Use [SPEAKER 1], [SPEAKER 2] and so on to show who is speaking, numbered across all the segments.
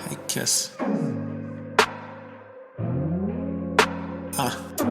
[SPEAKER 1] I guess.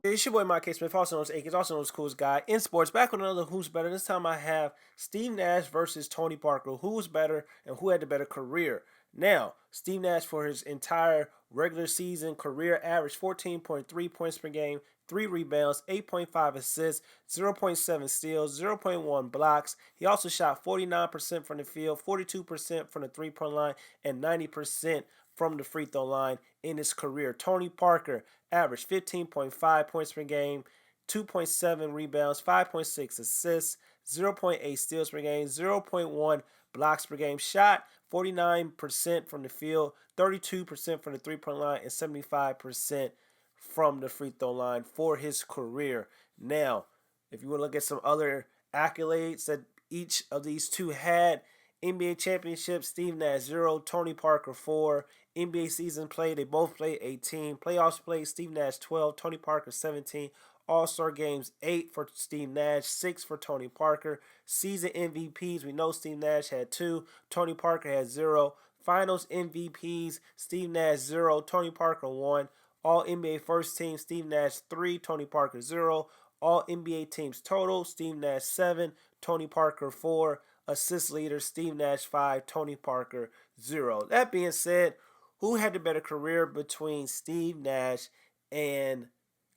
[SPEAKER 2] It's your boy, my case Smith, also known as Akins, also known as Coolest Guy in sports. Back with another Who's Better. This time I have Steve Nash versus Tony Parker. Who was better and who had the better career? Now, Steve Nash for his entire regular season career averaged 14.3 points per game, 3 rebounds, 8.5 assists, 0.7 steals, 0.1 blocks. He also shot 49% from the field, 42% from the three-point line, and 90% from the free throw line in his career. Tony Parker averaged 15.5 points per game, 2.7 rebounds, 5.6 assists, 0.8 steals per game, 0.1 blocks per game, shot 49% from the field, 32% from the three-point line, and 75% from the free throw line for his career. Now, if you want to look at some other accolades that each of these two had, NBA championship, Steve Nash 0, Tony Parker 4. NBA season play, they both played 18. Playoffs play, Steve Nash 12, Tony Parker 17. All-Star games 8 for Steve Nash, 6 for Tony Parker. Season MVPs, we know Steve Nash had 2, Tony Parker had 0. Finals MVPs, Steve Nash 0, Tony Parker 1. All NBA first team, Steve Nash 3, Tony Parker 0. All NBA teams total, Steve Nash 7, Tony Parker 4. Assist leader, Steve Nash 5, Tony Parker 0. That being said, who had the better career between Steve Nash and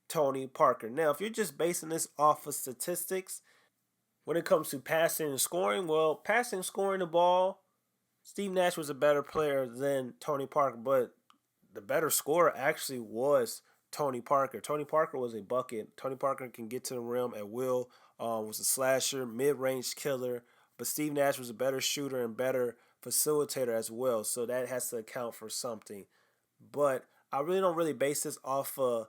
[SPEAKER 2] Tony Parker? Now, if you're just basing this off of statistics, when it comes to passing and scoring, well, passing and scoring the ball, Steve Nash was a better player than Tony Parker, but the better scorer actually was Tony Parker. Tony Parker was a bucket. Tony Parker can get to the rim at will, was a slasher, mid-range killer, but Steve Nash was a better shooter and better facilitator as well, so that has to account for something. But I really don't really base this off of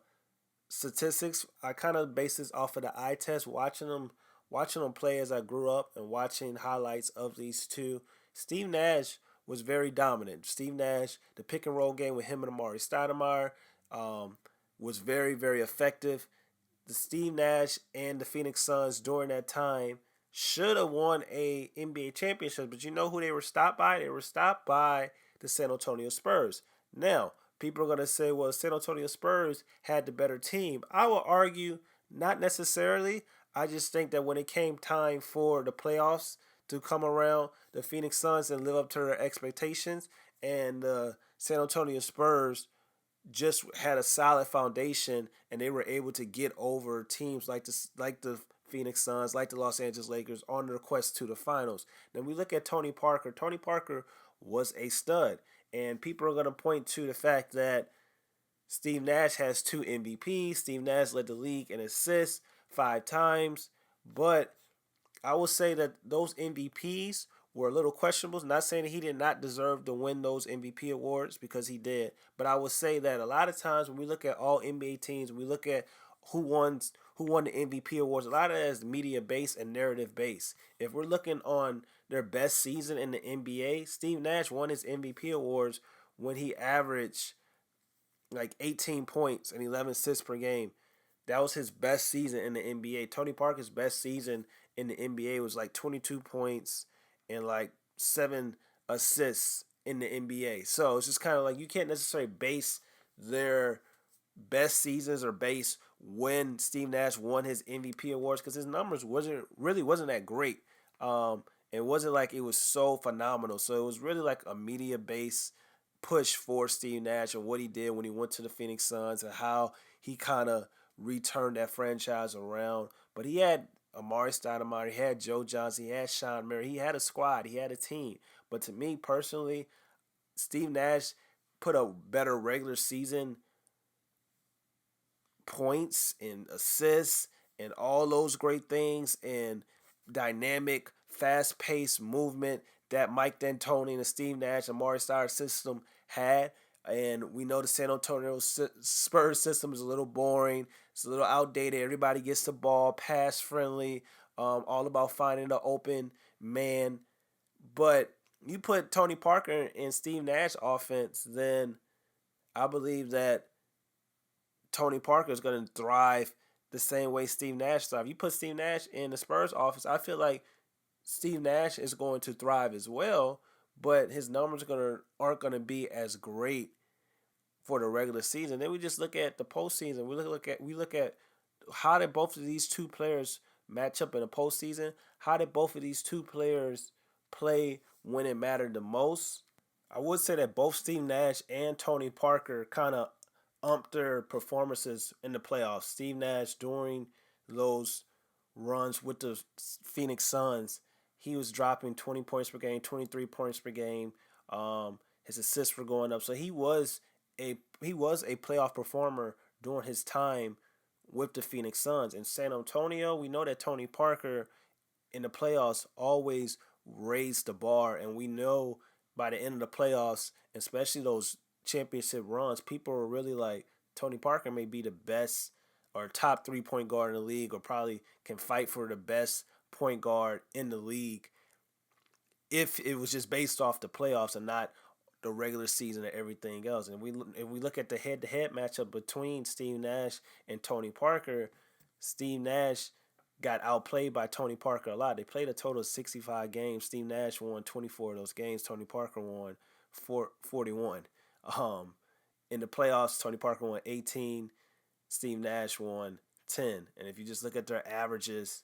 [SPEAKER 2] statistics. I kind of base this off of the eye test, watching them play as I grew up and watching highlights of these two. Steve Nash was very dominant. Steve Nash, the pick and roll game with him and Amari Stoudemire, was very, very effective. The Steve Nash and the Phoenix Suns during that time should have won a NBA championship, but you know who they were stopped by? They were stopped by the San Antonio Spurs. Now, people are going to say, well, San Antonio Spurs had the better team. I will argue not necessarily. I just think that when it came time for the playoffs to come around, the Phoenix Suns didn't live up to their expectations, and the San Antonio Spurs just had a solid foundation, and they were able to get over teams like the Phoenix Suns, like the Los Angeles Lakers, on their quest to the finals. Then we look at Tony Parker. Tony Parker was a stud, and people are going to point to the fact that Steve Nash has 2 MVPs. Steve Nash led the league in assists 5 times, but I will say that those MVPs were a little questionable. Not saying that he did not deserve to win those MVP awards, because he did, but I would say that a lot of times when we look at all NBA teams, we look at who won the MVP awards. A lot of that is media based and narrative based. If we're looking on their best season in the NBA, Steve Nash won his MVP awards when he averaged like 18 points and 11 assists per game. That was his best season in the NBA. Tony Parker's best season in the NBA was like 22 points and like 7 assists in the NBA. So it's just kind of like you can't necessarily base their best seasons or base when Steve Nash won his MVP awards, because his numbers wasn't that great. It wasn't like it was so phenomenal. So it was really like a media based push for Steve Nash and what he did when he went to the Phoenix Suns and how he kind of returned that franchise around. But he had Amari Stoudemire, he had Joe Johnson, he had Sean Murray, he had a squad, he had a team. But to me personally, Steve Nash put a better regular season points and assists and all those great things and dynamic, fast-paced movement that Mike D'Antoni and the Steve Nash and Amari Stoudemire system had. And we know the San Antonio Spurs system is a little boring. It's a little outdated. Everybody gets the ball, pass friendly, all about finding the open man. But you put Tony Parker and Steve Nash offense, then I believe that Tony Parker is going to thrive the same way Steve Nash thrived. You put Steve Nash in the Spurs office, I feel like Steve Nash is going to thrive as well. but his numbers aren't gonna be as great for the regular season. Then we just look at the postseason. We look at how did both of these two players match up in the postseason? How did both of these two players play when it mattered the most? I would say that both Steve Nash and Tony Parker kind of umped their performances in the playoffs. Steve Nash during those runs with the Phoenix Suns, he was dropping 20 points per game, 23 points per game. His assists were going up, so he was a playoff performer during his time with the Phoenix Suns. In San Antonio, we know that Tony Parker in the playoffs always raised the bar, and we know by the end of the playoffs, especially those championship runs, people were really like Tony Parker may be the best or top 3 point guard in the league, or probably can fight for the best point guard in the league if it was just based off the playoffs and not the regular season and everything else. And if we look at the head-to-head matchup between Steve Nash and Tony Parker, Steve Nash got outplayed by Tony Parker a lot. They played a total of 65 games. Steve Nash won 24 of those games. Tony Parker won 41. Um, in the playoffs, Tony Parker won 18. Steve Nash won 10. And if you just look at their averages,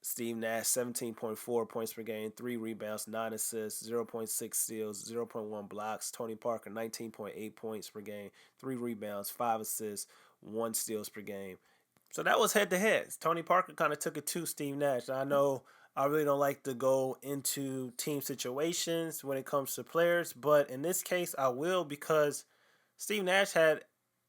[SPEAKER 2] Steve Nash 17.4 points per game, 3 rebounds, 9 assists, 0.6 steals, 0.1 blocks. Tony Parker 19.8 points per game, 3 rebounds, 5 assists, 1 steals per game. So that was head to head. Tony Parker kind of took it to Steve Nash. I know I really don't like to go into team situations when it comes to players, but in this case I will, because Steve Nash had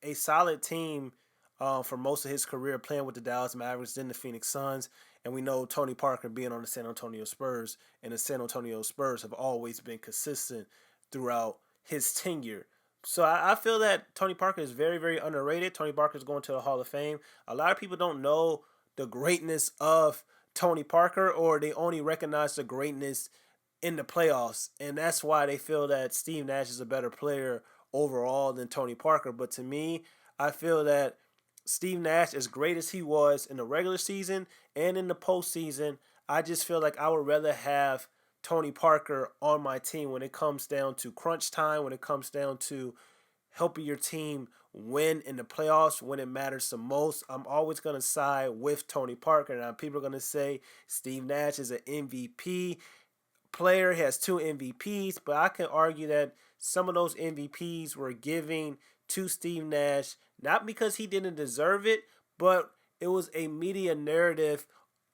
[SPEAKER 2] a solid team for most of his career, playing with the Dallas Mavericks, then the Phoenix Suns, and we know Tony Parker being on the San Antonio Spurs, and the San Antonio Spurs have always been consistent throughout his tenure. So I feel that Tony Parker is very, very underrated. Tony Parker is going to the Hall of Fame. A lot of people don't know the greatness of Tony Parker, or they only recognize the greatness in the playoffs, and that's why they feel that Steve Nash is a better player overall than Tony Parker. But to me, I feel that Steve Nash, as great as he was in the regular season and in the postseason, I just feel like I would rather have Tony Parker on my team when it comes down to crunch time, when it comes down to helping your team win in the playoffs when it matters the most. I'm always going to side with Tony Parker. Now, people are going to say Steve Nash is an MVP player, has 2 MVPs, but I can argue that some of those MVPs were giving to Steve Nash not because he didn't deserve it, but it was a media narrative,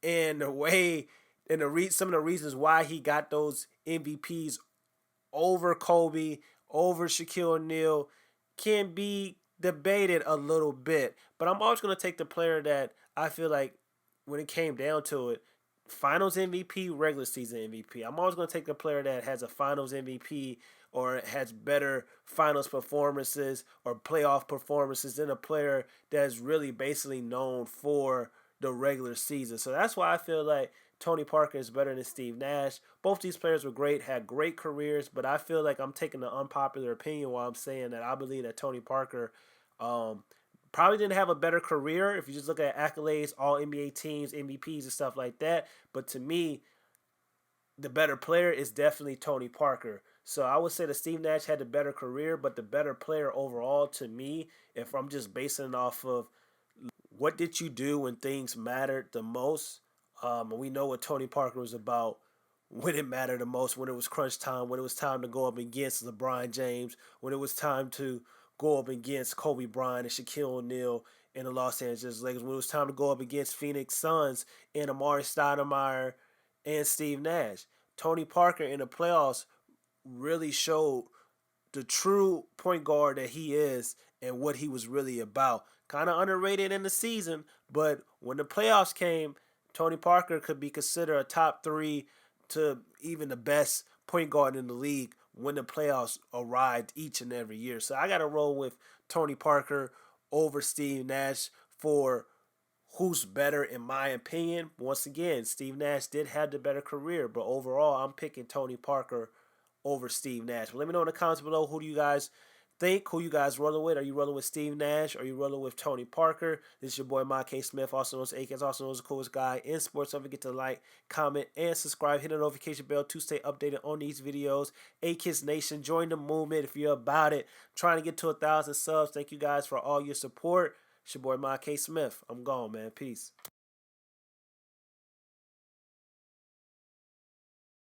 [SPEAKER 2] and the way and some of the reasons why he got those MVPs over Kobe, over Shaquille O'Neal, can be debated a little bit. But I'm always going to take the player that I feel like, when it came down to it, Finals MVP, regular season MVP. I'm always going to take the player that has a Finals MVP or has better Finals performances or playoff performances than a player that's really basically known for the regular season. So that's why I feel like Tony Parker is better than Steve Nash. Both these players were great, had great careers, but I feel like I'm taking the unpopular opinion while I'm saying that I believe that Tony Parker um, probably didn't have a better career if you just look at accolades, all NBA teams, MVPs, and stuff like that. But to me, the better player is definitely Tony Parker. So I would say that Steve Nash had the better career, but the better player overall to me, if I'm just basing it off of what did you do when things mattered the most, we know what Tony Parker was about when it mattered the most, when it was crunch time, when it was time to go up against LeBron James, when it was time to go up against Kobe Bryant and Shaquille O'Neal in the Los Angeles Lakers, when it was time to go up against Phoenix Suns and Amari Stoudemire and Steve Nash. Tony Parker in the playoffs really showed the true point guard that he is and what he was really about. Kind of underrated in the season, but when the playoffs came, Tony Parker could be considered a top 3 to even the best point guard in the league when the playoffs arrived each and every year. So I got to roll with Tony Parker over Steve Nash for who's better in my opinion. Once again, Steve Nash did have the better career, but overall I'm picking Tony Parker over Steve Nash. But let me know in the comments below, who do you guys think who you guys rolling with. Are you rolling with Steve Nash? Are you rolling with Tony Parker? This is your boy, Ma K. Smith, also known as AKs, also known as the coolest guy in sports. Don't forget to like, comment, and subscribe. Hit the notification bell to stay updated on these videos. AKs Nation, join the movement if you're about it. I'm trying to get to 1,000 subs. Thank you guys for all your support. It's your boy, Ma K. Smith. I'm gone, man. Peace.